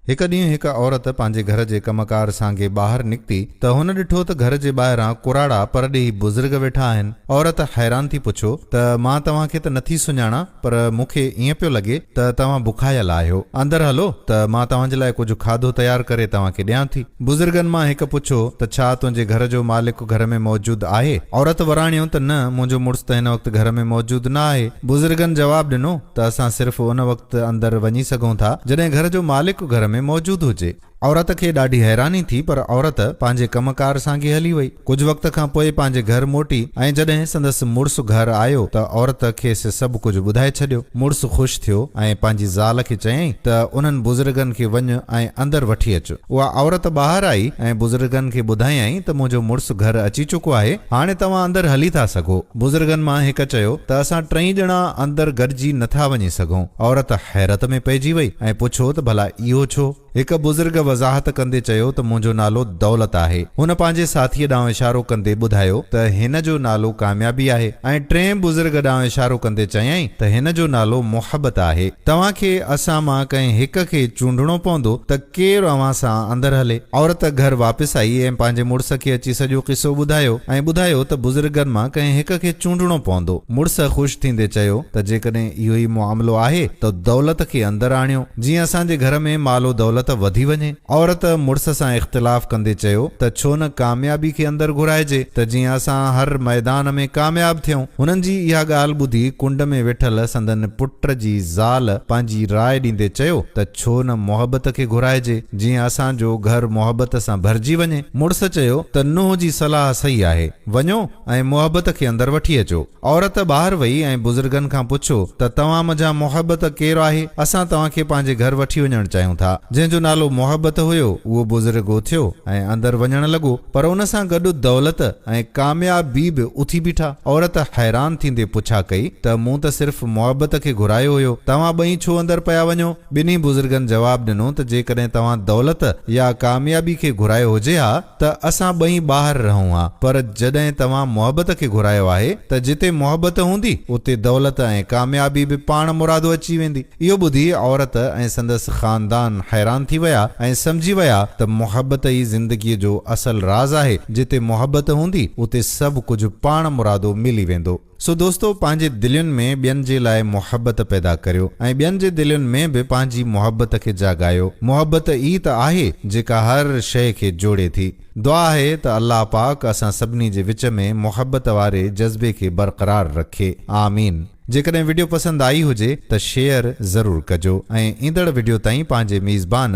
हिक ॾींहुं हिक औरत पंहिंजे घर जे कमकार सांगे ॿाहिरि निकिती त हुन ॾिठो त घर जे ॿाहिरां कुराड़ा परॾेही बुज़ुर्ग वेठा आहिनि। औरत हैरान थी पुछो त मां तव्हांखे त नथी सुञाणा, पर मूंखे ईअं पियो लॻे त तव्हां बुखायल आहियो। अंदरि हलो त मां तव्हांजे लाइ कुझु खाधो तयारु करे तव्हांखे ॾियां थी। बुज़ुर्गनि मां हिकु पुछो त छा तुंहिंजे घर जो मालिक घर में मौजूदु आहे? औरत वराणियो त न, मुंहिंजो मुड़ुसु त हिन वक़्तु घर में मौजूदु न आहे। बुज़ुर्गनि जवाबु ॾिनो त असां सिर्फ़ु उन वक़्तु अंदरि वञी सघूं था जॾहिं घर जो मालिक घर में मौजूदु हुजे। औरत खे ॾाढी हैरानी थी, पर औरत पंहिंजे कमकार सांगे हली वई। कुझु वक़्त खां पोइ पंहिंजे घर मोटी ऐं जॾहिं संदसि मुड़ुसु घर आयो त औरत खेसि सभु कुझु ॿुधाए छॾियो। मुड़ुसु ख़ुशि थियो ऐं पंहिंजी ज़ाल खे चयईं त उन्हनि बुज़ुर्गनि खे वञ ऐं अंदरि वठी अचु। उहा औरत ॿाहिरि आई ऐं बुज़ुर्गनि खे ॿुधायईं त मुंहिंजो मुड़ुसु घर अची चुको आहे, हाणे तव्हां अंदरि हली था सघो। बुज़ुर्गनि मां हिकु चयो त असां टई ॼणा अंदरि गॾिजी नथा वञी सघूं। औरत हैरत में पइजी वई ऐं पुछो त भला इहो छो? हिकु बुज़ुर्ग वज़ाहत कंदे चयो त मुंहिंजो नालो दौलत आहे। हुन पंहिंजे साथीअ ॾांहुं इशारो कंदे ॿुधायो त हिन जो नालो कामयाबी आहे ऐं टें बुज़ुर्ग ॾांहुं इशारो कंदे चयईं त हिन जो नालो मुहबत आहे। तव्हांखे असां मां कंहिं हिक खे चूंडणो पवंदो त केरु अव्हां सां अंदरि हले। औरत घर वापसि आई ऐं पंहिंजे मुड़ुस खे अची सॼो किस्सो ॿुधायो ऐं ॿुधायो त बुज़ुर्गनि मां कंहिं हिक खे चूंडणो पवंदो। मुड़ुस ख़ुशि थींदे चयो त जेकॾहिं इहो ई मामिलो आहे त दौलत खे अंदरि आणियो, जीअं असांजे घर में मालो दौलत वधी वञे। औरत मुड़ुस सां इख़्तिलाफ़ कंदे चयो त छो न कामयाबी खे अंदरि घुराइजे, त जीअं असां हर मैदान में कामयाब थियूं। हुननि जी इहा ॻाल्हि ॿुधी कुंड में वेठल संदन पुट जी ज़ाल पंहिंजी राय ॾींदे चयो त छो न मोहबत खे घुराइजे, जीअं असांजो घर मोहबत सां भरिजी वञे। मुड़ुस चयो त नुंहुं जी सलाह सही आहे, वञो ऐं मोहबत खे अंदरि वठी अचो। औरत ॿाहिरि वई ऐं बुज़ुर्गनि खां पुछो त तव्हां मुंहिंजा मोहबत केरु आहे? असां तव्हांखे पंहिंजे घर वठी वञणु चाहियूं था। जंहिंजो नालो मोहबत हुयो उहो बुज़ुर्ग उथियो ऐं अंदरि वञण लॻो, पर उन सां गॾु दौलत ऐं कामयाबी बि उथी बीठा। औरत हैरान थींदे पुछा कई त मूं त सिर्फ़ु मोहबत खे घुरायो हुयो, तव्हां ॿई छो अंदरि पिया वञो? ॿिन्ही बुज़ुर्गनि जवाबु ॾिनो त जेकॾहिं तव्हां दौलत या कामयाबी खे घुरायो हुजे हा त असां ॿई ॿाहिरि रहूं हा, पर जॾहिं तव्हां मोहबत खे घुरायो आहे त जिते मोहबत हूंदी उते दौलत ऐं कामयाबी बि पाण मुरादो अची वेंदी। इहो ॿुधी औरत ऐं संदसि ख़ानदान हैरान थी विया ऐं समझी विया त मोहबत ई ज़िंदगीअ जो असल राज़ आहे। जिते मोहबत हूंदी उते सभु कुझु पाण मुरादो मिली वेंदो। सो दोस्तो, पंहिंजे दिलयुनि में ॿियनि जे लाइ मोहबत पैदा करियो ऐं ॿियनि जे दिलयुनि में बि पंहिंजी मोहबत खे जाॻायो। मोहबत ई त आहे जेका हर शइ खे जोड़े थी। दुआ आहे त अल्लाह पाक असां सभिनी जे विच में मोहबत वारे जज़्बे खे बरक़रार रखे। आमीन। जेकॾहिं वीडियो पसंदि आई हुजे त शेयर ज़रूरु कजो ऐं ईंदड़ वीडियो ताईं पंहिंजे मेज़बान